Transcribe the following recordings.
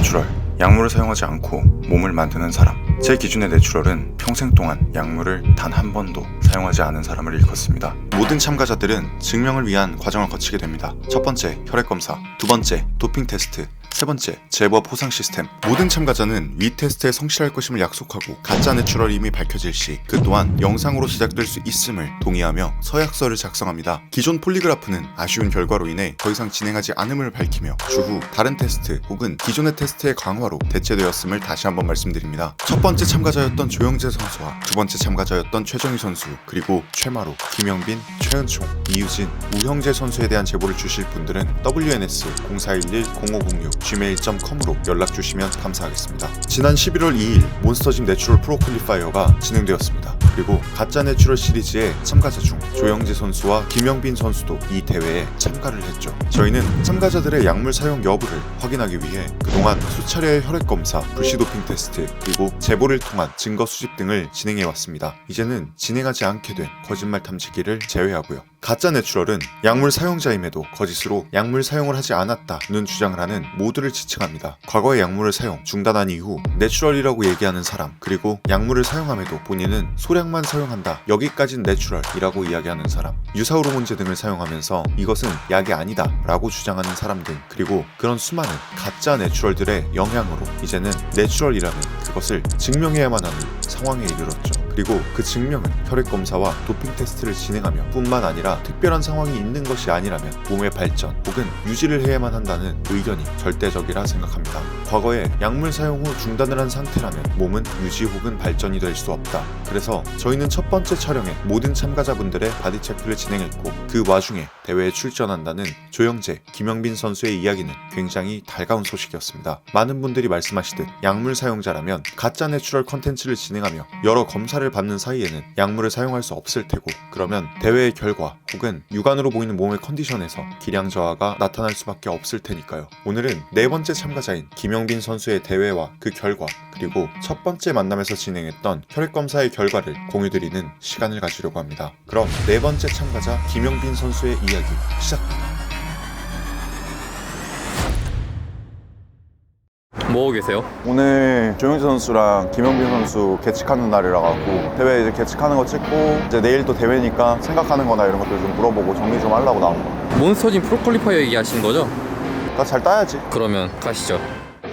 내추럴, 약물을 사용하지 않고 몸을 만드는 사람. 제 기준의 내추럴은 평생 동안 약물을 단 한 번도 사용하지 않은 사람을 일컫습니다. 모든 참가자들은 증명을 위한 과정을 거치게 됩니다. 첫 번째, 혈액검사. 두 번째, 도핑 테스트. 세 번째, 제보와 포상 시스템. 모든 참가자는 위 테스트에 성실할 것임을 약속하고 가짜 내추럴임이 밝혀질 시 그 또한 영상으로 시작될 수 있음을 동의하며 서약서를 작성합니다. 기존 폴리그라프는 아쉬운 결과로 인해 더 이상 진행하지 않음을 밝히며 추후 다른 테스트 혹은 기존의 테스트의 강화로 대체되었음을 다시 한번 말씀드립니다. 첫 번째 참가자였던 조영재 선수와 두 번째 참가자였던 최정희 선수, 그리고 최마로, 김영빈, 최은총, 이유진, 우형재 선수에 대한 제보를 주실 분들은 wns0411-0506gmail.com으로 연락 주시면 감사하겠습니다. 지난 11월 2일 몬스터짐 내추럴 프로 퀄리파이어가 진행되었습니다. 그리고 가짜 내추럴 시리즈의 참가자 중 조영재 선수와 김영빈 선수도 이 대회에 참가를 했죠. 저희는 참가자들의 약물 사용 여부를 확인하기 위해 그동안 수차례의 혈액 검사, 불시 도핑 테스트, 그리고 제보를 통한 증거 수집 등을 진행해왔습니다. 이제는 진행하지 않게 된 거짓말 탐지기를 제외하고요. 가짜 내추럴은 약물 사용자임에도 거짓으로 약물 사용을 하지 않았다는 주장을 하는 모두를 지칭합니다. 과거에 약물을 사용 중단한 이후 내추럴이라고 얘기하는 사람, 그리고 약물을 사용함에도 본인은 소량만 사용한다, 여기까진 내추럴이라고 이야기하는 사람, 유사호르몬제 등을 사용하면서 이것은 약이 아니다 라고 주장하는 사람 등, 그리고 그런 수많은 가짜 내추럴들의 영향으로 이제는 내추럴이라는 그것을 증명해야만 하는 상황에 이르렀죠. 그리고 그 증명은 혈액검사와 도핑 테스트를 진행하며 뿐만 아니라 특별한 상황이 있는 것이 아니라면 몸의 발전 혹은 유지를 해야만 한다는 의견이 절대적이라 생각합니다. 과거에 약물 사용 후 중단을 한 상태라면 몸은 유지 혹은 발전이 될 수 없다. 그래서 저희는 첫 번째 촬영에 모든 참가자분들의 바디 체크를 진행했고, 그 와중에 대회에 출전한다는 조영재, 김영빈 선수의 이야기는 굉장히 달가운 소식이었습니다. 많은 분들이 말씀하시듯 약물 사용자라면 가짜 내추럴 컨텐츠를 진행하며 여러 검사를 받는 사이에는 약물을 사용할 수 없을 테고, 그러면 대회의 결과 혹은 육안으로 보이는 몸의 컨디션에서 기량 저하가 나타날 수밖에 없을 테니까요. 오늘은 네 번째 참가자인 김영빈 선수의 대회와 그 결과, 그리고 첫 번째 만남에서 진행했던 혈액검사의 결과를 공유드리는 시간을 가지려고 합니다. 그럼 네 번째 참가자 김영빈 선수의 이야기 시작합니다. 뭐 하고 계세요? 오늘 조영재 선수랑 김영빈 선수 개측하는 날이라 가지고 대회 이제 개측하는 거 찍고 이제 내일 또 대회니까 생각하는 거나 이런 것들 좀 물어보고 정리 좀 하려고 나온 거. 몬스터짐 프로퀄리파이어 얘기하시는 거죠? 그러니까 잘 따야지. 그러면 가시죠.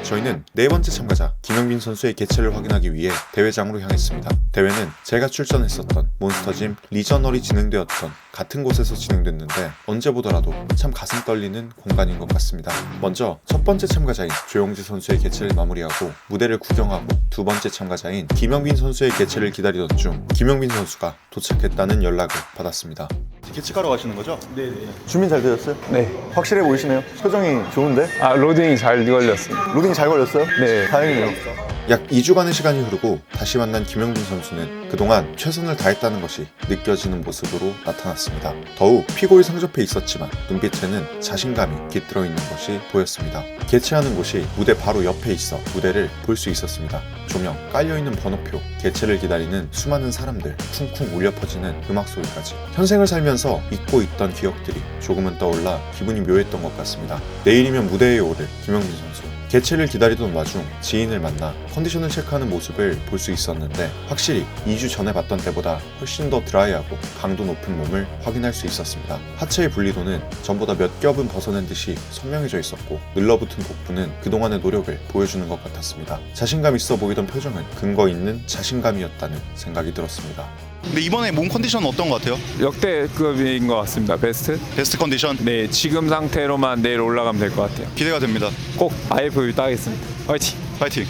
저희는 네 번째 참가자 김영빈 선수의 개최를 확인하기 위해 대회장으로 향했습니다. 대회는 제가 출전했었던 몬스터짐 리저널이 진행되었던 같은 곳에서 진행됐는데 언제 보더라도 참 가슴 떨리는 공간인 것 같습니다. 먼저 첫 번째 참가자인 조영재 선수의 개최를 마무리하고 무대를 구경하고 두 번째 참가자인 김영빈 선수의 개최를 기다리던 중 김영빈 선수가 도착했다는 연락을 받았습니다. 개측하러 가시는 거죠? 네네. 준비 잘 되셨어요? 네. 확실해 보이시네요. 표정이 좋은데? 로딩이 잘 걸렸습니다. 로딩 잘 걸렸어요? 네. 다행이네요. 약 2주간의 시간이 흐르고 다시 만난 김영빈 선수는 그동안 최선을 다했다는 것이 느껴지는 모습으로 나타났습니다. 더욱 피골이 상접해 있었지만 눈빛에는 자신감이 깃들어 있는 것이 보였습니다. 개최하는 곳이 무대 바로 옆에 있어 무대를 볼 수 있었습니다. 조명, 깔려있는 번호표, 개최를 기다리는 수많은 사람들, 쿵쿵 울려 퍼지는 음악 소리까지 현생을 살면서 잊고 있던 기억들이 조금은 떠올라 기분이 묘했던 것 같습니다. 내일이면 무대에 오를 김영빈 선수. 개최를 기다리던 와중 지인을 만나 컨디션을 체크하는 모습을 볼 수 있었는데 확실히 2주 전에 봤던 때보다 훨씬 더 드라이하고 강도 높은 몸을 확인할 수 있었습니다. 하체의 분리도는 전보다 몇 겹은 벗어낸 듯이 선명해져 있었고 늘러붙은 복부는 그동안의 노력을 보여주는 것 같았습니다. 자신감 있어 보이던 표정은 근거 있는 자신감이었다는 생각이 들었습니다. 근데 이번에 몸 컨디션은 어떤 것 같아요? 역대급인 것 같습니다. 베스트? 베스트 컨디션? 네, 지금 상태로만 내일 올라가면 될 것 같아요. 기대가 됩니다. 꼭 IFB 따겠습니다. 화이팅! 파이팅!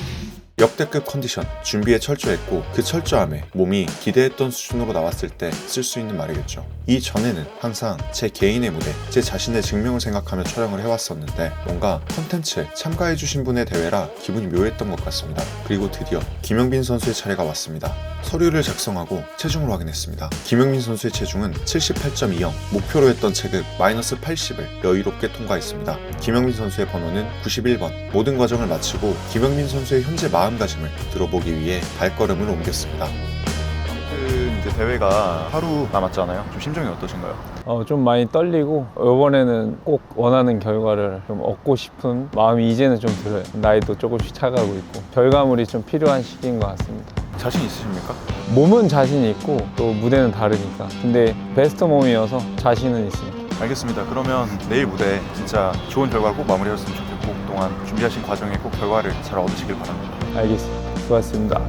역대급 컨디션, 준비에 철저했고 그 철저함에 몸이 기대했던 수준으로 나왔을 때 쓸 수 있는 말이겠죠. 이전에는 항상 제 개인의 무대, 제 자신의 증명을 생각하며 촬영을 해왔었는데 뭔가 컨텐츠에 참가해주신 분의 대회라 기분이 묘했던 것 같습니다. 그리고 드디어 김영빈 선수의 차례가 왔습니다. 서류를 작성하고 체중을 확인했습니다. 김영빈 선수의 체중은 78.20, 목표로 했던 체급 마이너스 80을 여유롭게 통과했습니다. 김영빈 선수의 번호는 91번. 모든 과정을 마치고 김영빈 선수의 현재 마음가짐을 들어보기 위해 발걸음을 옮겼습니다. 이제 대회가 하루 남았잖아요. 좀 심정이 어떠신가요? 좀 많이 떨리고 이번에는 꼭 원하는 결과를 좀 얻고 싶은 마음이 이제는 좀 들어요. 나이도 조금씩 차가고 있고 결과물이 좀 필요한 시기인 것 같습니다. 자신 있으십니까? 몸은 자신 있고 또 무대는 다르니까. 근데 베스트 몸이어서 자신은 있습니다. 알겠습니다. 그러면 내일 무대 진짜 좋은 결과를 꼭 마무리하셨으면 좋겠고 그동안 준비하신 과정에 꼭 결과를 잘 얻으시길 바랍니다. 알겠습니다. 수고하셨습니다.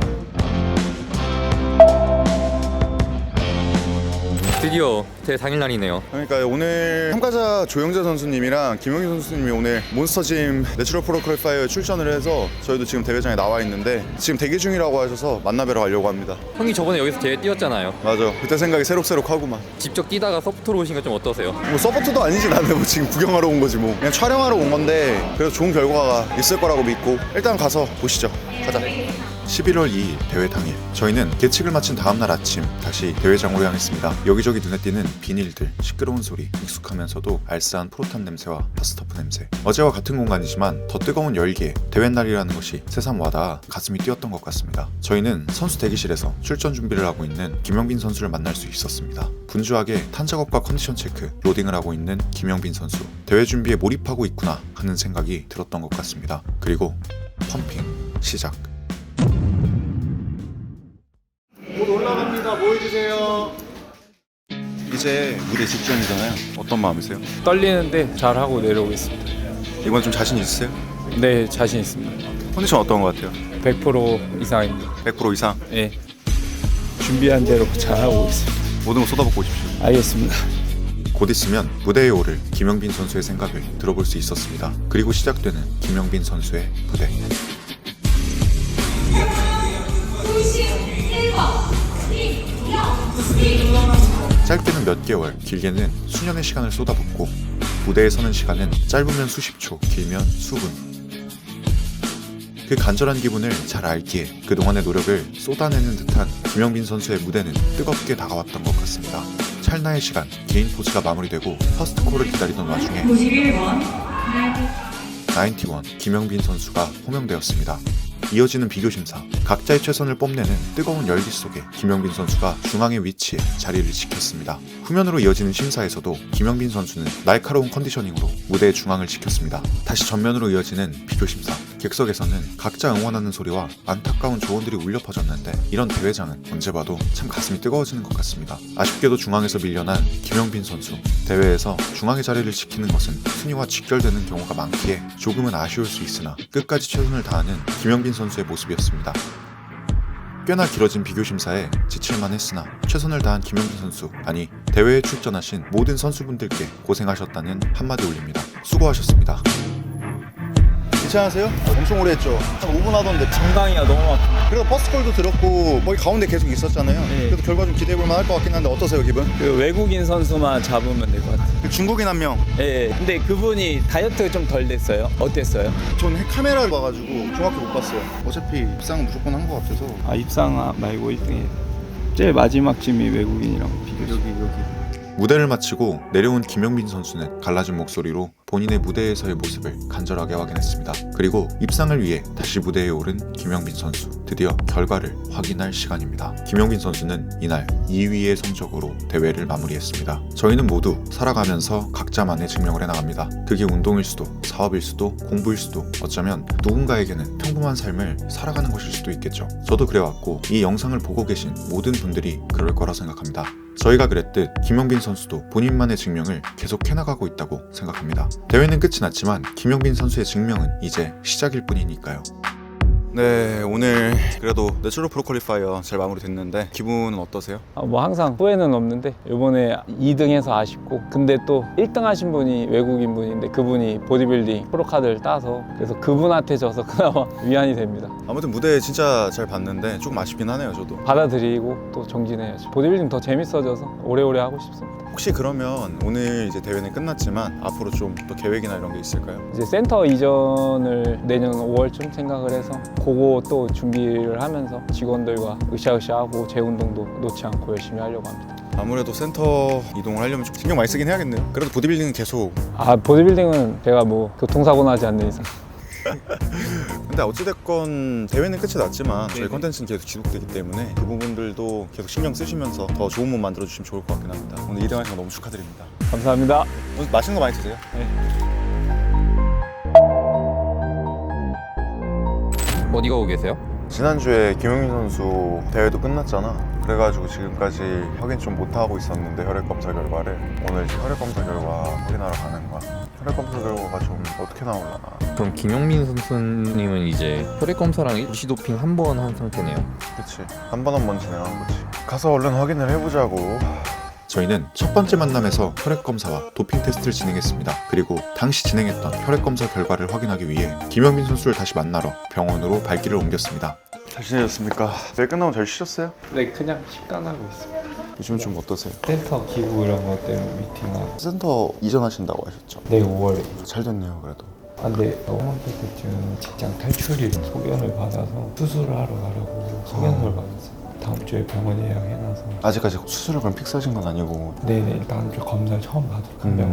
드디어 제 당일날이네요. 그러니까 오늘 참가자 조영재 선수님이랑 김영희 선수님이 오늘 몬스터짐 내추럴 프로 퀄리파이어에 출전을 해서 저희도 지금 대회장에 나와 있는데 지금 대기 중이라고 하셔서 만나뵈러 가려고 합니다. 형이 저번에 여기서 대회 뛰었잖아요. 맞아. 그때 생각이 새록새록하구만. 직접 뛰다가 서포터로 오신 거 좀 어떠세요? 뭐 서포트도 아니지 나는 뭐 지금 구경하러 온 거지 뭐. 그냥 촬영하러 온 건데 그래도 좋은 결과가 있을 거라고 믿고 일단 가서 보시죠. 가자. 11월 2일 대회 당일 저희는 계측을 마친 다음날 아침 다시 대회장으로 향했습니다. 여기저기 눈에 띄는 비닐들, 시끄러운 소리, 익숙하면서도 알싸한 프로탑 냄새와 파스터프 냄새. 어제와 같은 공간이지만 더 뜨거운 열기에 대회 날이라는 것이 새삼 와닿아 가슴이 뛰었던 것 같습니다. 저희는 선수 대기실에서 출전 준비를 하고 있는 김영빈 선수를 만날 수 있었습니다. 분주하게 탄 작업과 컨디션 체크, 로딩을 하고 있는 김영빈 선수. 대회 준비에 몰입하고 있구나 하는 생각이 들었던 것 같습니다. 그리고 펌핑 시작. 곧 올라갑니다. 모여주세요. 이제 무대 직전이잖아요. 어떤 마음이세요? 떨리는데 잘하고 내려오겠습니다. 이번 좀 자신 있으세요? 네, 자신 있습니다. 컨디션 어떤 것 같아요? 100% 이상입니다. 100% 이상? 예. 준비한 대로 잘하고 있습니다. 모든 거 쏟아붓고 오십시오. 알겠습니다. 곧 있으면 무대에 오를 김영빈 선수의 생각을 들어볼 수 있었습니다. 그리고 시작되는 김영빈 선수의 무대. 짧게는 몇 개월, 길게는 수년의 시간을 쏟아붓고 무대에 서는 시간은 짧으면 수십 초, 길면 수분. 그 간절한 기분을 잘 알기에 그동안의 노력을 쏟아내는 듯한 김영빈 선수의 무대는 뜨겁게 다가왔던 것 같습니다. 찰나의 시간, 개인 포즈가 마무리되고 퍼스트콜을 기다리던 와중에 91 김영빈 선수가 호명되었습니다. 이어지는 비교 심사, 각자의 최선을 뽐내는 뜨거운 열기 속에 김영빈 선수가 중앙에 위치해 자리를 지켰습니다. 후면으로 이어지는 심사에서도 김영빈 선수는 날카로운 컨디셔닝으로 무대의 중앙을 지켰습니다. 다시 전면으로 이어지는 비교 심사, 객석에서는 각자 응원하는 소리와 안타까운 조언들이 울려 퍼졌는데 이런 대회장은 언제 봐도 참 가슴이 뜨거워지는 것 같습니다. 아쉽게도 중앙에서 밀려난 김영빈 선수, 대회에서 중앙의 자리를 지키는 것은 순위와 직결되는 경우가 많기에 조금은 아쉬울 수 있으나 끝까지 최선을 다하는 김영빈 선수의 모습이었습니다. 꽤나 길어진 비교 심사에 지칠만 했으나 최선을 다한 김영빈 선수, 아니 대회에 출전하신 모든 선수분들께 고생하셨다는 한마디 올립니다. 수고하셨습니다. 괜찮으세요? 엄청 오래 했죠? 한 5분 하던데 정강이가 너무 아파. 그래도 퍼스트콜도 들었고 거기 가운데 계속 있었잖아요. 네. 그래도 결과 좀 기대해볼만 할 것 같긴 한데 어떠세요 기분? 그 외국인 선수만 잡으면 될 것 같아요. 그 중국인 한 명. 예. 근데 그분이 다이어트가 좀 덜 됐어요. 어땠어요? 전 카메라를 봐가지고 정확히 못 봤어요. 어차피 입상은 무조건 한 것 같아서. 아 입상 말고 1등이에요. 제일 마지막 쯤이 외국인이랑 비교해서. 여기. 무대를 마치고 내려온 김영빈 선수는 갈라진 목소리로 본인의 무대에서의 모습을 간절하게 확인했습니다. 그리고 입상을 위해 다시 무대에 오른 김영빈 선수. 드디어 결과를 확인할 시간입니다. 김영빈 선수는 이날 2위의 성적으로 대회를 마무리했습니다. 저희는 모두 살아가면서 각자만의 증명을 해나갑니다. 그게 운동일 수도, 사업일 수도, 공부일 수도, 어쩌면 누군가에게는 평범한 삶을 살아가는 것일 수도 있겠죠. 저도 그래왔고 이 영상을 보고 계신 모든 분들이 그럴 거라 생각합니다. 저희가 그랬듯 김영빈 선수도 본인만의 증명을 계속 해나가고 있다고 생각합니다. 대회는 끝이 났지만 김영빈 선수의 증명은 이제 시작일 뿐이니까요. 네, 오늘 그래도 내추럴 프로 퀄리파이어 잘 마무리됐는데 기분은 어떠세요? 뭐 항상 후회는 없는데 이번에 2등해서 아쉽고 근데 또 1등 하신 분이 외국인 분인데 그분이 보디빌딩 프로카드를 따서 그래서 그분한테 져서 그나마 위안이 됩니다. 아무튼 무대 진짜 잘 봤는데 조금 아쉽긴 하네요 저도. 받아들이고 또 정진해야죠. 보디빌딩 더 재밌어져서 오래오래 하고 싶습니다. 혹시 그러면 오늘 이제 대회는 끝났지만 앞으로 좀 또 계획이나 이런 게 있을까요? 이제 센터 이전을 내년 5월쯤 생각을 해서 그거 또 준비를 하면서 직원들과 으쌰으쌰하고 재운동도 놓지 않고 열심히 하려고 합니다. 아무래도 센터 이동을 하려면 좀 신경 많이 쓰긴 해야겠네요. 그래도 보디빌딩은 계속. 보디빌딩은 제가 뭐 교통사고 나지 않는 이상 근데 어찌됐건 대회는 끝이 났지만 저희 컨텐츠는 계속 지속되기 때문에 그 부분들도 계속 신경 쓰시면서 더 좋은 몸 만들어주시면 좋을 것 같긴 합니다. 오늘 2등 하신 거 너무 축하드립니다. 감사합니다. 오늘 맛있는 거 많이 드세요. 어디 가고 계세요? 지난주에 김용민 선수 대회도 끝났잖아. 그래가지고 지금까지 확인 좀 못하고 있었는데 혈액검사 결과를 오늘 이제 혈액검사 결과 확인하러 가는 거야. 혈액검사 결과가 좀 어떻게 나올라나. 그럼 김용민 선수님은 이제 혈액 검사랑 일시 도핑 한 번 한 상태네요. 그치, 한 번 진행한 거지. 가서 얼른 확인을 해보자고. 저희는 첫 번째 만남에서 혈액검사와 도핑 테스트를 진행했습니다. 그리고 당시 진행했던 혈액검사 결과를 확인하기 위해 김영민 선수를 다시 만나러 병원으로 발길을 옮겼습니다. 잘 지내셨습니까? 네, 끝나고 잘 쉬셨어요? 네, 그냥 식단하고 있습니다. 요즘 좀 어떠세요? 센터 기구 이런 것 때문에 미팅하고. 센터 이전하신다고 하셨죠? 네, 5월에. 잘 됐네요, 그래도. 근데 허먼테스트는 직장 탈출이 소견을 받아서 수술을 하러 가려고 소견서를 받았어요. 다음 주에 병원 예약해놔서. 아직까지 수술을 그럼 픽스하신 건 아니고. 네네, 일단 다음 주에 검사를 처음 받을 건데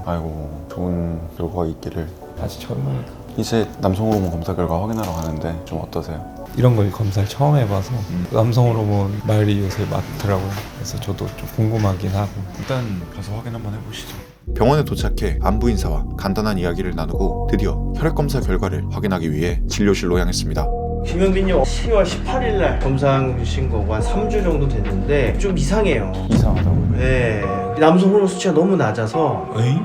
아이고, 좋은 결과가 있기를. 아직 처음이니까. 이제 남성 호르몬 검사 결과 확인하러 가는데 좀 어떠세요? 이런 걸 검사를 처음 해봐서 남성 호르몬 말이 요새 많더라고요. 그래서 저도 좀 궁금하긴 하고. 일단 가서 확인 한번 해보시죠. 병원에 도착해 안부 인사와 간단한 이야기를 나누고 드디어 혈액검사 결과를 확인하기 위해 진료실로 향했습니다. 김영빈님 10월 18일 날 검사한 주신 거고 한 3주 정도 됐는데 좀 이상해요. 이상하다고요? 네. 남성 호르몬 수치가 너무 낮아서. 에잉?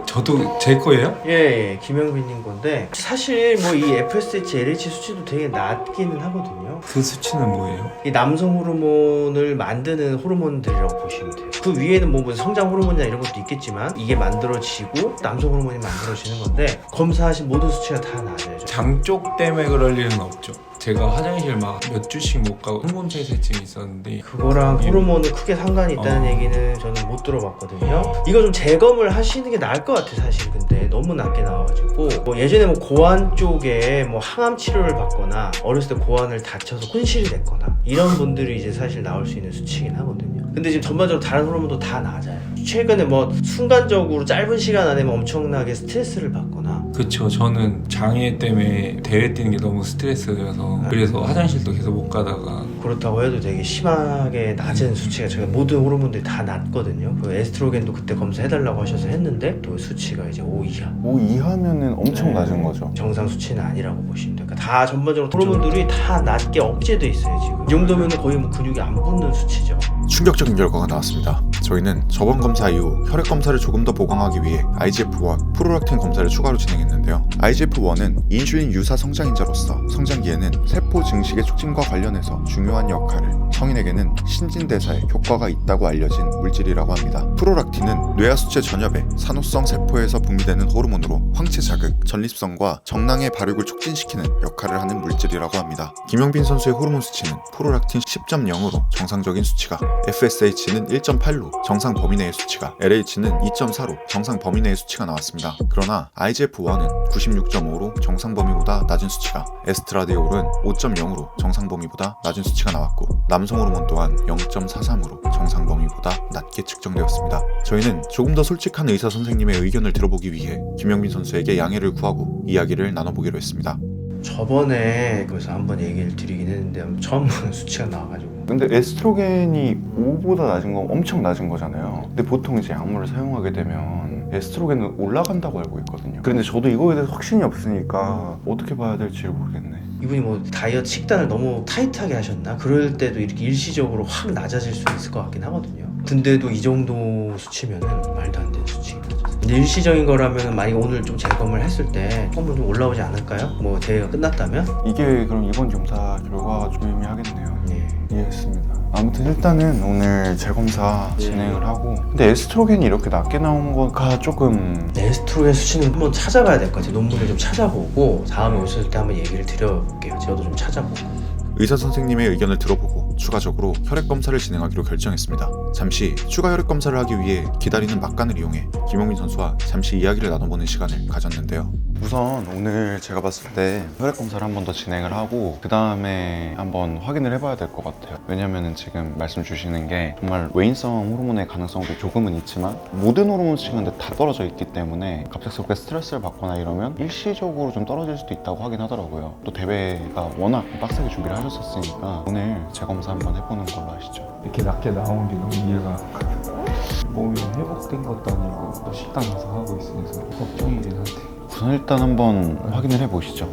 저도 제 거예요? 예, 김영빈님 건데 사실 뭐 이 FSH, LH 수치도 되게 낮기는 하거든요. 그 수치는 뭐예요? 이 남성 호르몬을 만드는 호르몬들이라고 보시면 돼요. 그 위에는 뭐 성장 호르몬이나 이런 것도 있겠지만 이게 만들어지고 남성 호르몬이 만들어지는 건데 검사하신 모든 수치가 다 낮아요. 장 쪽 때문에 그럴 일은 없죠. 제가 화장실 막 몇 주씩 못 가고 항문폐쇄증이 있었는데 그거랑 호르몬은 크게 상관이 있다는 얘기는 저는 못 들어봤거든요. 이거 좀 재검을 하시는 게 나을 것 같아 사실. 근데 너무 낮게 나와가지고 뭐 예전에 뭐 고환 쪽에 뭐 항암 치료를 받거나 어렸을 때 고환을 다쳐서 혼실이 됐거나 이런 분들이 이제 사실 나올 수 있는 수치긴 하거든요. 근데 지금 전반적으로 다른 호르몬도 다 낮아요. 최근에 뭐 순간적으로 짧은 시간 안에 엄청나게 스트레스를 받거나. 그쵸. 저는 장애 때문에 대회 뛰는 게 너무 스트레스여서 그래서 화장실도 계속 못 가다가. 그렇다고 해도 되게 심하게 낮은 수치가 제가 모든 호르몬들이 다 낮거든요. 그 에스트로겐도 그때 검사해달라고 하셔서 했는데 또 수치가 이제 5 이하. 5 이하면은 엄청 네. 낮은 거죠. 정상 수치는 아니라고 보시면 돼요. 그러니까 다 전반적으로 호르몬들이 다 낮게 억제돼 있어요 지금. 이 정도면 거의 뭐 근육이 안 붙는 수치죠. 충격적인 결과가 나왔습니다. 저희는 저번 검사 이후 혈액 검사를 조금 더 보강하기 위해 IGF-1, 프로락틴 검사를 추가로 진행했는데요. IGF-1은 인슐린 유사 성장인자로서 성장기에는 세포 증식의 촉진과 관련해서 중요한 역할을, 성인에게는 신진대사에 효과가 있다고 알려진 물질이라고 합니다. 프로락틴은 뇌하수체 전엽의 산호성 세포에서 분비되는 호르몬으로 황체 자극, 전립선과 정낭의 발육을 촉진시키는 역할을 하는 물질이라고 합니다. 김영빈 선수의 호르몬 수치는 프로락틴 10.0으로 정상적인 수치가, FSH는 1.8로 정상 범위 내의 수치가, LH는 2.4로 정상 범위 내의 수치가 나왔습니다. 그러나 IGF-1은 96.5로 정상 범위보다 낮은 수치가, 에스트라디올은 5.0으로 정상 범위보다 낮은 수치가 나왔고, 남성 호르몬 또한 0.43으로 정상 범위보다 낮게 측정되었습니다. 저희는 조금 더 솔직한 의사 선생님의 의견을 들어보기 위해 김영빈 선수에게 양해를 구하고 이야기를 나눠보기로 했습니다. 저번에 그래서 한번 얘기를 드리긴 했는데 처음 보는 수치가 나와가지고. 근데 에스트로겐이 5보다 낮은 건 엄청 낮은 거잖아요. 근데 보통 이제 약물을 사용하게 되면 에스트로겐은 올라간다고 알고 있거든요. 그런데 저도 이거에 대해서 확신이 없으니까 어떻게 봐야 될지 모르겠네. 이분이 뭐 다이어트 식단을 너무 타이트하게 하셨나? 그럴 때도 이렇게 일시적으로 확 낮아질 수 있을 것 같긴 하거든요. 근데도 이 정도 수치면은 말도 안 되는 수치입니다. 근데 일시적인 거라면 만약에 오늘 좀 재검을 했을 때 조금 좀 올라오지 않을까요? 뭐 대회가 끝났다면? 이게 그럼 이번 검사 결과가 좀 의미하겠네요. 네. 이해했습니다. 아무튼 일단은 오늘 재검사 진행을 하고, 근데 에스트로겐이 이렇게 낮게 나온 거가 조금 에스트로겐 수치는 한번 찾아봐야 될 것 같아요. 논문을 좀 찾아보고 다음에 오실 때 한번 얘기를 드려볼게요. 저도 좀 찾아보고. 의사 선생님의 의견을 들어보고 추가적으로 혈액 검사를 진행하기로 결정했습니다. 잠시 추가 혈액 검사를 하기 위해 기다리는 막간을 이용해 김용민 선수와 잠시 이야기를 나눠보는 시간을 가졌는데요. 우선 오늘 제가 봤을 때 혈액 검사를 한 번 더 진행을 하고 그 다음에 한번 확인을 해봐야 될 것 같아요. 왜냐면은 지금 말씀 주시는 게 정말 외인성 호르몬의 가능성도 조금은 있지만 모든 호르몬 수치가 근데 다 떨어져 있기 때문에 갑작스럽게 스트레스를 받거나 이러면 일시적으로 좀 떨어질 수도 있다고 하긴 하더라고요. 또 대회가 워낙 빡세게 준비를 하셨었으니까 오늘 재검사 한번 해보는 걸로 하시죠. 이렇게 낮게 나온 게 너무 이해가 안 가요. 몸이 회복된 것도 아니고 또 식당 가서 하고 있으니까 걱정이긴 한데. 우선 일단 한번 확인을 해보시죠.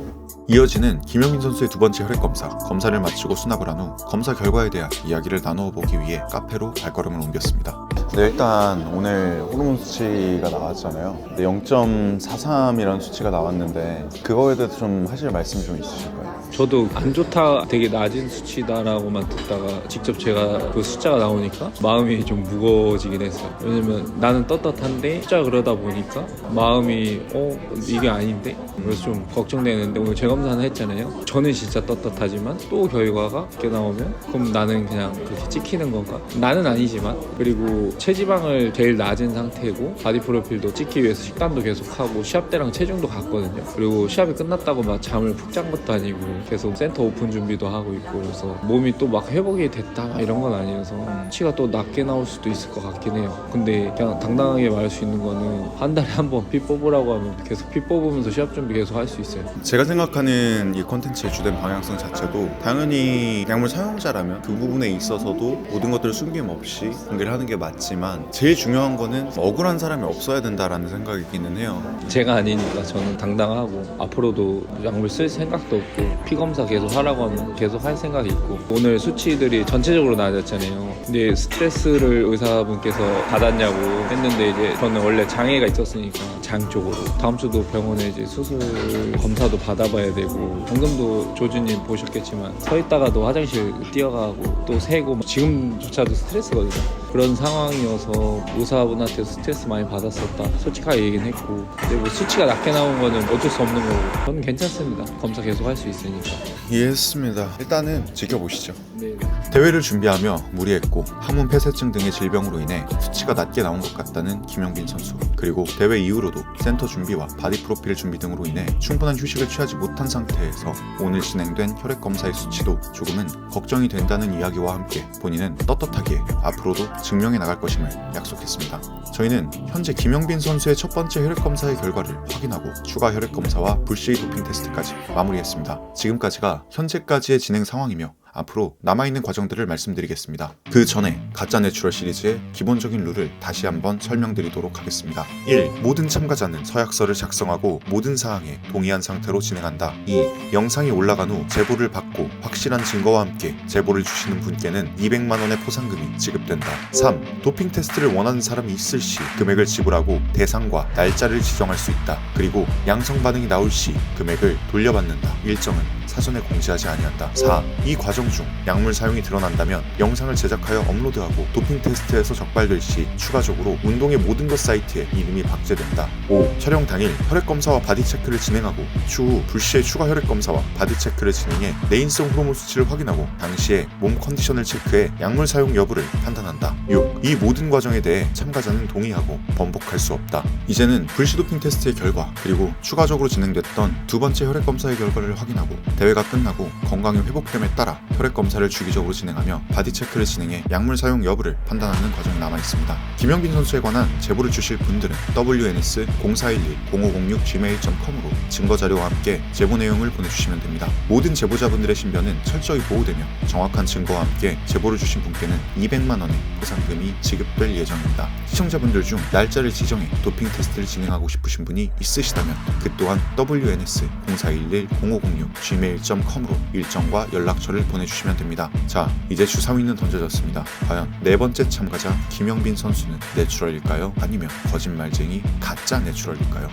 이어지는 김영빈 선수의 두 번째 혈액 검사. 검사를 마치고 수납을 한 후 검사 결과에 대한 이야기를 나누어 보기 위해 카페로 발걸음을 옮겼습니다. 네, 일단 오늘 호르몬 수치가 나왔잖아요. 0.43이라는 수치가 나왔는데 그거에 대해서 좀 하실 말씀 좀 있으실까요? 저도 안 좋다, 되게 낮은 수치다라고만 듣다가 직접 제가 그 숫자가 나오니까 마음이 좀 무거워지긴 했어요. 왜냐면 나는 떳떳한데 숫자 그러다 보니까 마음이 이게 아닌데? 그래서 좀 걱정되는데 오늘 재검사는 했잖아요. 저는 진짜 떳떳하지만 또 결과가 이렇게 나오면 그럼 나는 그냥 그렇게 찍히는 건가? 나는 아니지만. 그리고 체지방을 제일 낮은 상태고 바디 프로필도 찍기 위해서 식단도 계속하고 시합 때랑 체중도 갔거든요. 그리고 시합이 끝났다고 막 잠을 푹 잔 것도 아니고 계속 센터 오픈 준비도 하고 있고 그래서 몸이 또 막 회복이 됐다 막 이런 건 아니어서 수치가 또 낮게 나올 수도 있을 것 같긴 해요. 근데 그냥 당당하게 말할 수 있는 거는 한 달에 한 번 피 뽑으라고 하면 계속 피 뽑으면서 시합 준비 계속 할 수 있어요. 제가 생각하는 이 콘텐츠의 주된 방향성 자체도 당연히 약물 사용자라면 그 부분에 있어서도 모든 것들을 숨김없이 공개를 하는 게 맞지만 제일 중요한 거는 억울한 사람이 없어야 된다라는 생각이기는 해요. 제가 아니니까 저는 당당하고 앞으로도 약물 쓸 생각도 없고 피 검사 계속 하라고 하면 계속 할 생각이 있고 오늘 수치들이 전체적으로 낮았잖아요. 근데 스트레스를 의사분께서 받았냐고 했는데 이제 저는 원래 장애가 있었으니까 장 쪽으로 다음 주도 병원에 이제 수술 검사도 받아봐야 되고 방금도 조주님 보셨겠지만 서 있다가도 화장실 뛰어가고 또 새고 지금조차도 스트레스거든요. 그런 상황이어서 의사분한테 스트레스 많이 받았었다 솔직하게 얘기는 했고 근데 뭐 수치가 낮게 나온 거는 어쩔 수 없는 거고 저는 괜찮습니다. 검사 계속 할 수 있으니까. 이해했습니다. 일단은 지켜보시죠. 네. 대회를 준비하며 무리했고 항문 폐쇄증 등의 질병으로 인해 수치가 낮게 나온 것 같다는 김영빈 선수. 그리고 대회 이후로도 센터 준비와 바디 프로필 준비 등으로 인해 충분한 휴식을 취하지 못한 상태에서 오늘 진행된 혈액 검사의 수치도 조금은 걱정이 된다는 이야기와 함께 본인은 떳떳하게 앞으로도 증명해 나갈 것임을 약속했습니다. 저희는 현재 김영빈 선수의 첫 번째 혈액 검사의 결과를 확인하고 추가 혈액 검사와 불시의 도핑 테스트까지 마무리했습니다. 지금까지가 현재까지의 진행 상황이며 앞으로 남아있는 과정들을 말씀드리겠습니다. 그 전에 가짜 내추럴 시리즈의 기본적인 룰을 다시 한번 설명드리도록 하겠습니다. 1. 모든 참가자는 서약서를 작성하고 모든 사항에 동의한 상태로 진행한다. 2. 영상이 올라간 후 제보를 받고 확실한 증거와 함께 제보를 주시는 분께는 200만 원의 포상금이 지급된다. 3. 도핑 테스트를 원하는 사람이 있을 시 금액을 지불하고 대상과 날짜를 지정할 수 있다. 그리고 양성 반응이 나올 시 금액을 돌려받는다. 일정은 사전에 공지하지 아니한다. 4. 이 과정 중 약물 사용이 드러난다면 영상을 제작하여 업로드하고 도핑 테스트에서 적발될 시 추가적으로 운동의 모든 것 사이트에 이름이 박제된다. 5. 촬영 당일 혈액 검사와 바디 체크를 진행하고 추후 불시에 추가 혈액 검사와 바디 체크를 진행해 내인성 호르몬 수치를 확인하고 당시에 몸 컨디션을 체크해 약물 사용 여부를 판단한다. 6. 이 모든 과정에 대해 참가자는 동의하고 번복할 수 없다. 이제는 불시 도핑 테스트의 결과 그리고 추가적으로 진행됐던 두 번째 혈액 검사의 결과를 확인하고 대회가 끝나고 건강이 회복됨에 따라 혈액 검사를 주기적으로 진행하며 바디 체크를 진행해 약물 사용 여부를 판단하는 과정이 남아 있습니다. 김영빈 선수에 관한 제보를 주실 분들은 wns0411-0506gmail.com으로 증거 자료와 함께 제보 내용을 보내주시면 됩니다. 모든 제보자분들의 신변은 철저히 보호되며 정확한 증거와 함께 제보를 주신 분께는 200만 원의 포상금이 지급될 예정입니다. 시청자분들 중 날짜를 지정해 도핑 테스트를 진행하고 싶으신 분이 있으시다면 그 또한 wns0411-0506gmail.com으로 일정과 연락처를 보내주시면 됩니다. 자, 이제 주사위는 던져졌습니다. 과연 네 번째 참가자 김영빈 선수는 내추럴일까요? 아니면 거짓말쟁이 가짜 내추럴일까요?